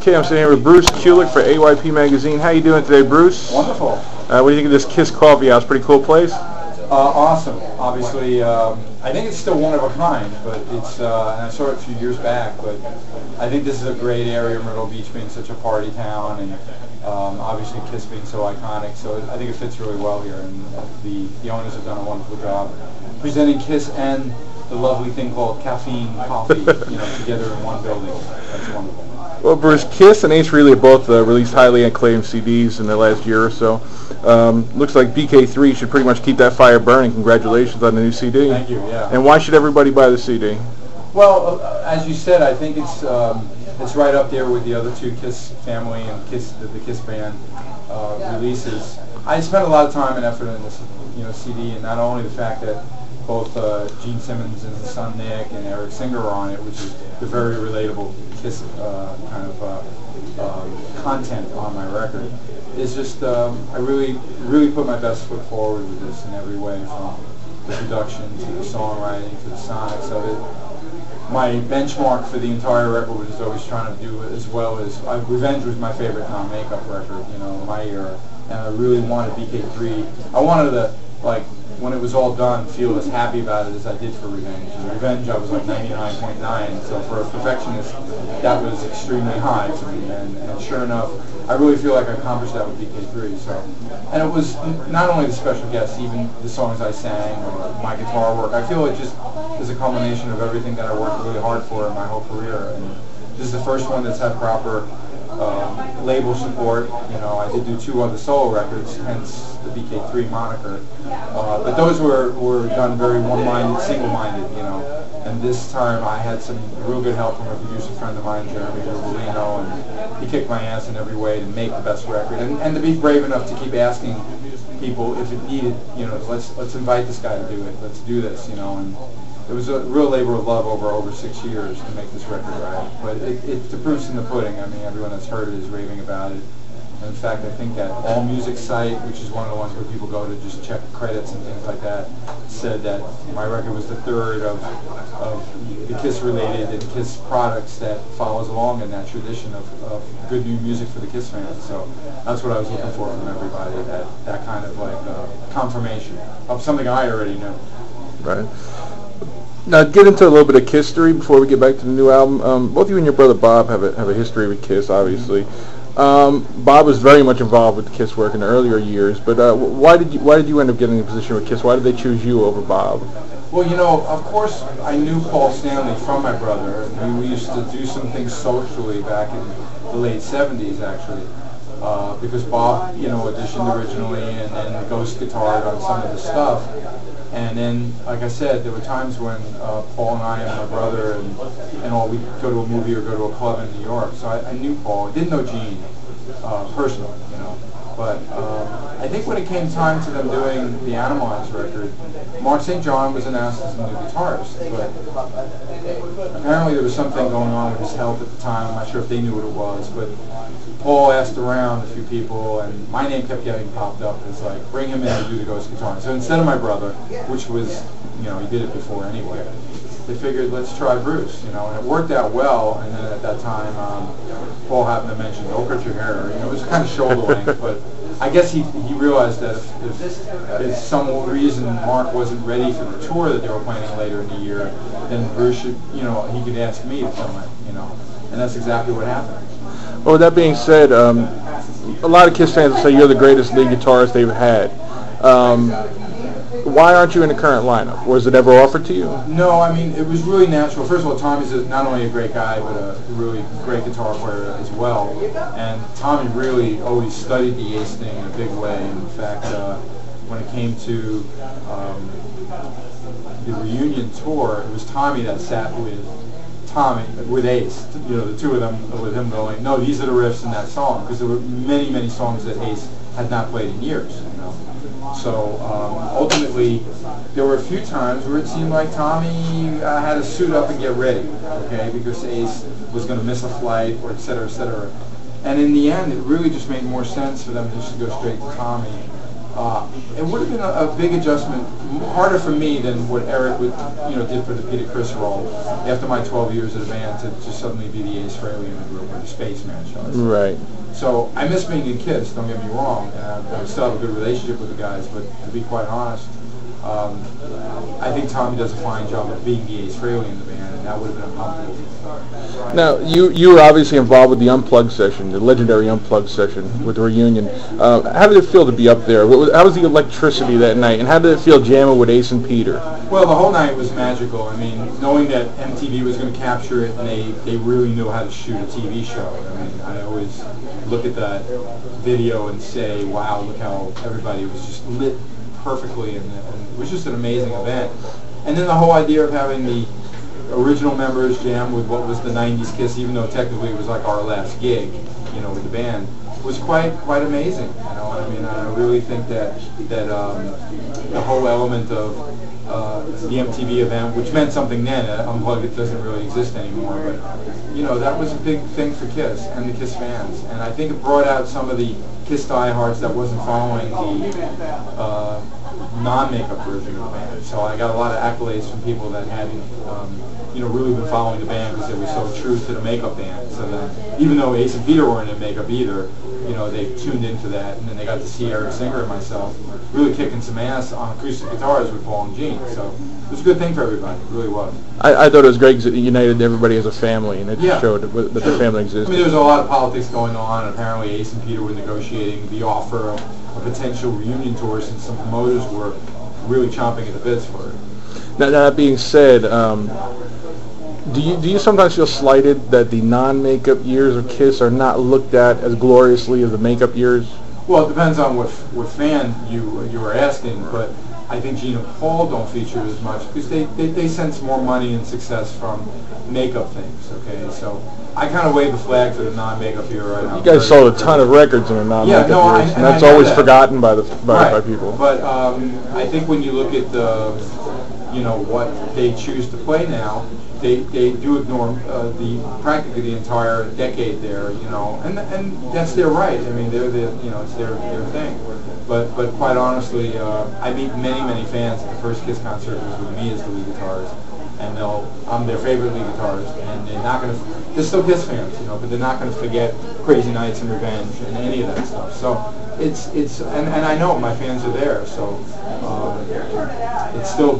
Okay, I'm sitting here with Bruce Kulick for AYP magazine. How you doing today, Bruce? Wonderful. What do you think of this Kiss Coffee House? Pretty cool place. Awesome. Obviously, I think it's still one of a kind, but it's. And I saw it a few years back, but I think this is a great area, Myrtle Beach being such a party town, and obviously Kiss being so iconic. So I think it fits really well here, and the owners have done a wonderful job presenting Kiss and the lovely thing called caffeine coffee, together in one building. That's wonderful. Well, Bruce, Kiss and Ace Frehley both released highly acclaimed CDs in the last year or so. Looks like BK3 should pretty much keep that fire burning. Congratulations on the new CD. Thank you. Yeah. And why should everybody buy the CD? Well, as you said, I think it's right up there with the other two Kiss family and the Kiss band releases. I spent a lot of time and effort in this, CD, and not only the fact that both Gene Simmons and his son Nick and Eric Singer are on it, which is the very relatable Kiss kind of content on my record. It's just I really put my best foot forward with this in every way, from the production to the songwriting to the sonics of it. My benchmark for the entire record was always trying to do as well as Revenge was my favorite non-makeup record, my era, and I really wanted BK3. I wanted to, when it was all done, feel as happy about it as I did for Revenge. And Revenge, I was like 99.9, so for a perfectionist, that was extremely high for me. And sure enough, I really feel like I accomplished that with BK3. So, and it was not only the special guests, even the songs I sang or my guitar work. I feel it just is a culmination of everything that I worked really hard for in my whole career. And this is the first one that's had proper label support. I did do 2 other solo records, hence the BK3 moniker. But those were done very one-minded, single-minded, And this time I had some real good help from a producer friend of mine, Jeremy Robolino, and he kicked my ass in every way to make the best record. And to be brave enough to keep asking people if it needed, let's invite this guy to do it, let's do this, And it was a real labor of love over 6 years to make this record right. But the proof's in the pudding. I mean, everyone that's heard it is raving about it. And in fact, I think that AllMusic site, which is one of the ones where people go to just check credits and things like that, said that my record was the 3rd of the Kiss-related and Kiss products that follows along in that tradition of good new music for the Kiss fans. So that's what I was looking for from everybody, that kind of confirmation of something I already knew. Right. Now, get into a little bit of Kiss history before we get back to the new album. Both you and your brother Bob have a history with Kiss, obviously. Bob was very much involved with the Kiss work in the earlier years, but why did you end up getting a position with Kiss? Why did they choose you over Bob? Well, of course, I knew Paul Stanley from my brother. We used to do some things socially back in the late 70s, actually, because Bob, auditioned originally and then ghost guitared on some of the stuff. And then, like I said, there were times when Paul and I and my brother and all, we'd go to a movie or go to a club in New York. So I knew Paul. I didn't know Gene personally, But I think when it came time to them doing the Animals record, Mark St. John was announced as the new guitarist. But apparently there was something going on with his health at the time. I'm not sure if they knew what it was. But Paul asked around a few people, and my name kept getting popped up as bring him in to do the ghost guitar. So instead of my brother, which was, he did it before anyway, they figured, let's try Bruce, and it worked out well. And then at that time, Paul happened to mention, don't cut your hair. It was kind of shoulder length, but I guess he realized that if for some reason Mark wasn't ready for the tour that they were planning later in the year, then Bruce should, he could ask me to film it, and that's exactly what happened. Well, with that being said, a lot of Kiss fans will say you're the greatest lead guitarist they've had. Why aren't you in the current lineup? Was it ever offered to you? No, I mean, it was really natural. First of all, Tommy's not only a great guy, but a really great guitar player as well. And Tommy really always studied the Ace thing in a big way. In fact, when it came to the reunion tour, it was Tommy that sat with Ace, the two of them, with him going, no, these are the riffs in that song, because there were many, many songs that Ace had not played in years, So ultimately, there were a few times where it seemed like Tommy had to suit up and get ready, okay, because Ace was going to miss a flight, or et cetera, et cetera. And in the end, it really just made more sense for them just to go straight to Tommy It would have been a big adjustment, harder for me than what Eric would, did for the Peter Criss role after my 12 years of the band to just suddenly be the Ace Frehley in the group, or the spaceman, shall I say. Right. So I miss being in Kiss, don't get me wrong, and I still have a good relationship with the guys, but to be quite honest, I think Tommy does a fine job of being the Ace Frehley in the band, and that would have been uncomfortable. Now, you were obviously involved with the Unplugged session, the legendary Unplugged session with the reunion. How did it feel to be up there? How was the electricity that night, and how did it feel jamming with Ace and Peter? Well, the whole night was magical. I mean, knowing that MTV was going to capture it, and they really knew how to shoot a TV show. I mean, I always look at that video and say, wow, look how everybody was just lit perfectly, and it was just an amazing event. And then the whole idea of having the original members jam with what was the 90s Kiss, even though technically it was like our last gig, with the band, was quite amazing. I mean, I really think that the whole element of the MTV event, which meant something then, Unplugged, it doesn't really exist anymore, but that was a big thing for Kiss and the Kiss fans, and I think it brought out some of the Kiss diehards that wasn't following the non-makeup version of the band. So I got a lot of accolades from people that hadn't really been following the band because they were so true to the makeup band. So then, even though Ace and Peter weren't in makeup either, they tuned into that, and then they got to see Eric Singer and myself really kicking some ass on acoustic guitars with Paul and Gene. So it was a good thing for everybody. It really was. I thought it was great because it united everybody as a family, and it showed that the family existed. I mean, there was a lot of politics going on, and apparently Ace and Peter were negotiating the offer of a potential reunion tour, since some promoters were really chomping at the bits for it. Now, that being said, do you sometimes feel slighted that the non-makeup years of Kiss are not looked at as gloriously as the makeup years? Well, it depends on what fan you are asking, but I think Gene and Paul don't feature as much because they sense more money and success from makeup things. Okay, so I kind of wave the flag for the non-makeup era right now. You guys sold a ton of records in the non-makeup years, and that's always forgotten by people. But I think when you look at what they choose to play now, they do ignore practically the entire decade there, and that's their right. I mean, it's their thing. But quite honestly, I meet many fans at the first Kiss concert was with me as the lead guitarist, and I'm their favorite lead guitarist, and they're still Kiss fans, but they're not gonna forget Crazy Nights and Revenge and any of that stuff. So and I know my fans are there, so it's still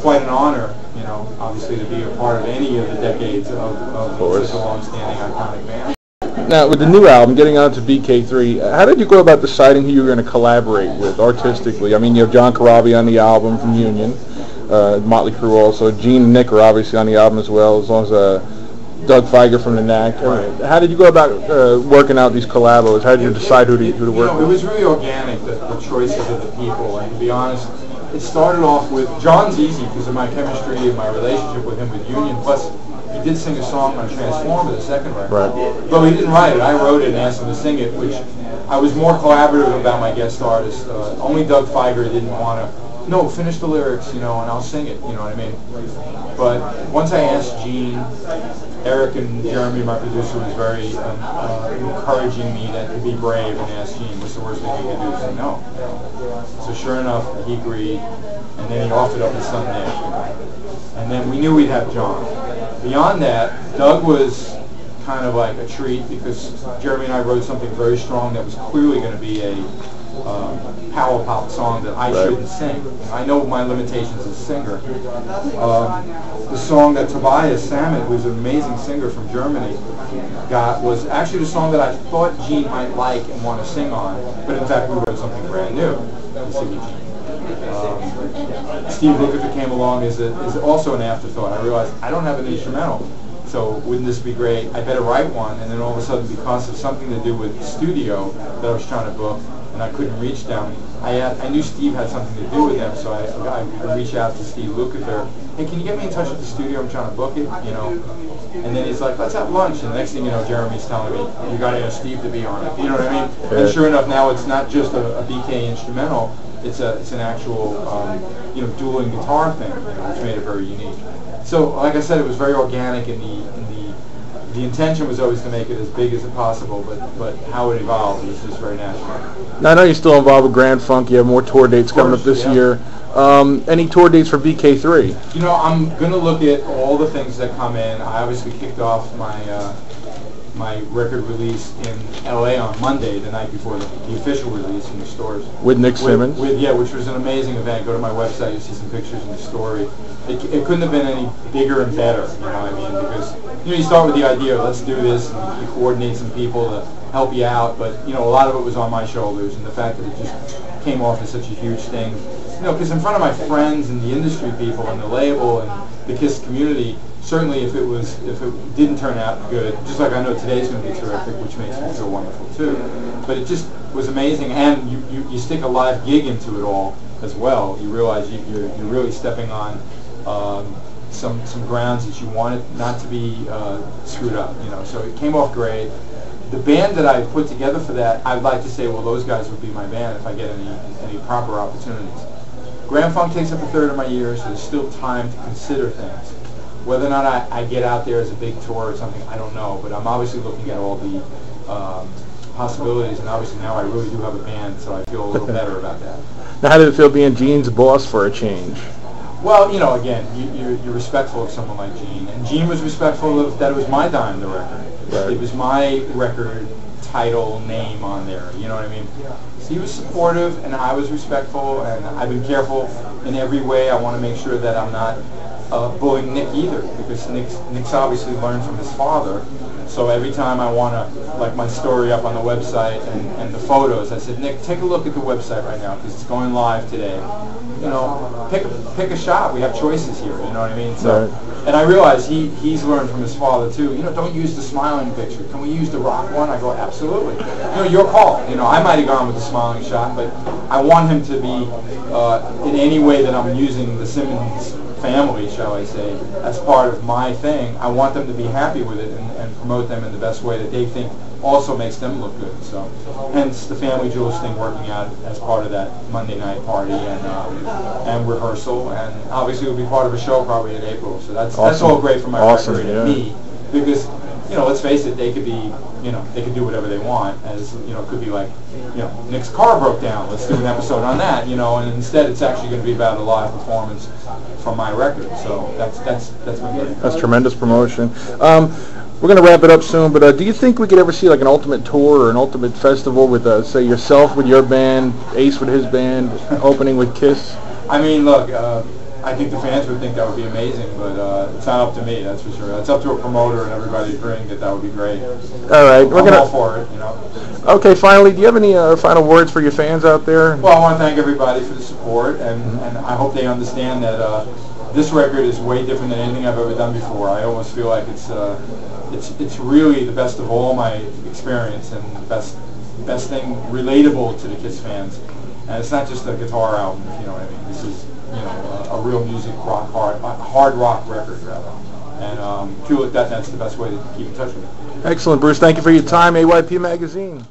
quite an honor, obviously, to be a part of any of the decades of such a long-standing iconic band. Now, with the new album, getting on to BK3, how did you go about deciding who you were going to collaborate with artistically? I mean, you have John Corabi on the album from Union, Motley Crue also. Gene and Nick are obviously on the album as well, as long as Doug Feiger from the Knack. Right. How did you go about working out these collabos? How did you decide who to work with? It was really organic, the choices of the people, and to be honest, it started off with John's easy because of my chemistry and my relationship with him with Union. Plus, he did sing a song on Transformer, the second record. Right. But he didn't write it. I wrote it and asked him to sing it, which I was more collaborative about my guest artist. Only Doug Feiger didn't want to, finish the lyrics, and I'll sing it, you know what I mean? But once I asked Gene, Eric and Jeremy, my producer, was very encouraging me to be brave and ask Gene, what's the worst thing you can do? Say no. So sure enough, he agreed, and then he offered up his son Nick. And then we knew we'd have John. Beyond that, Doug was kind of like a treat because Jeremy and I wrote something very strong that was clearly going to be a power pop song that I shouldn't sing. I know my limitations as a singer. The song that Tobias Sammet, who's an amazing singer from Germany, got was actually the song that I thought Gene might like and want to sing on, but in fact we wrote something brand new to sing with Gene. Steve Lukather came along is also an afterthought. I realized I don't have an instrumental, so wouldn't this be great? I better write one, and then all of a sudden, because of something to do with the studio that I was trying to book, and I couldn't reach them, I knew Steve had something to do with them, so I reached out to Steve Lukather. Hey, can you get me in touch with the studio? I'm trying to book it, And then he's like, let's have lunch. And the next thing you know, Jeremy's telling me, you got to ask Steve to be on it. You know what I mean? Yeah. And sure enough, now it's not just a BK instrumental. It's an actual, dueling guitar thing, which made it very unique. So, like I said, it was very organic, and the the intention was always to make it as big as possible, but how it evolved was just very natural. Now, I know you're still involved with Grand Funk. You have more tour dates coming up this year. Any tour dates for VK3? You know, I'm going to look at all the things that come in. I obviously kicked off my record release in L.A. on Monday, the night before the official release in the stores. With Nick Simmons? Yeah, which was an amazing event. Go to my website, you'll see some pictures in the story. It couldn't have been any bigger and better, you know what I mean? Because, you know, you start with the idea of let's do this, and you coordinate some people to help you out, but, you know, a lot of it was on my shoulders, and the fact that it just came off as such a huge thing. You know, because in front of my friends and the industry people and the label and the KISS community, certainly if it didn't turn out good, just like I know today's going to be terrific, which makes me feel wonderful too, but it just was amazing, and you stick a live gig into it all as well. You realize you're really stepping on some grounds that you wanted not to be screwed up, you know. So it came off great. The band that I put together for that, I'd like to say, well, those guys would be my band if I get any proper opportunities. Grand Funk takes up a third of my year, so there's still time to consider things. Whether or not I get out there as a big tour or something, I don't know, but I'm obviously looking at all the possibilities, and obviously now I really do have a band, so I feel a little better about that. Now, how did it feel being Gene's boss for a change? Well, you know, again, you're respectful of someone like Gene, and Gene was respectful of that it was my dime, the record. Right. It was my record title name on there, you know what I mean? So he was supportive, and I was respectful, and I've been careful in every way. I want to make sure that I'm not bullying Nick either, because Nick's obviously learned from his father. So every time I want to, like my story up on the website and the photos, I said, Nick, take a look at the website right now because it's going live today. You know, pick a shot. We have choices here. You know what I mean? So, right. And I realize he's learned from his father too. You know, don't use the smiling picture. Can we use the rock one? I go, absolutely. You know, your call. You know, I might have gone with the smiling shot, but I want him to be in any way that I'm using the Simmons family, shall I say, as part of my thing. I want them to be happy with it and promote them in the best way that they think also makes them look good. So, hence the Family Jewels thing working out as part of that Monday night party and rehearsal, and obviously it'll be part of a show probably in April. So that's all great for my record and me, because, you know, let's face it, they could be, you know, they could do whatever they want. As you know, it could be like, you know, Nick's car broke down. Let's do an episode on that. You know, and instead it's actually going to be about a live performance from my record. So that's been great. That's tremendous promotion. We're going to wrap it up soon, but do you think we could ever see like an ultimate tour or an ultimate festival with, say, yourself with your band, Ace with his band, opening with KISS? I mean, look, I think the fans would think that would be amazing, but it's not up to me, that's for sure. It's up to a promoter and everybody agreeing that would be great. All right. I'm all for it, you know. Okay, finally, do you have any final words for your fans out there? Well, I want to thank everybody for the support, and I hope they understand that this record is way different than anything I've ever done before. I almost feel like it's really the best of all my experience and the best thing relatable to the KISS fans. And it's not just a guitar album, if you know what I mean. This is, you know, a real music hard rock record rather. And Kulick, that's the best way to keep in touch with me. Excellent, Bruce. Thank you for your time. AYP Magazine.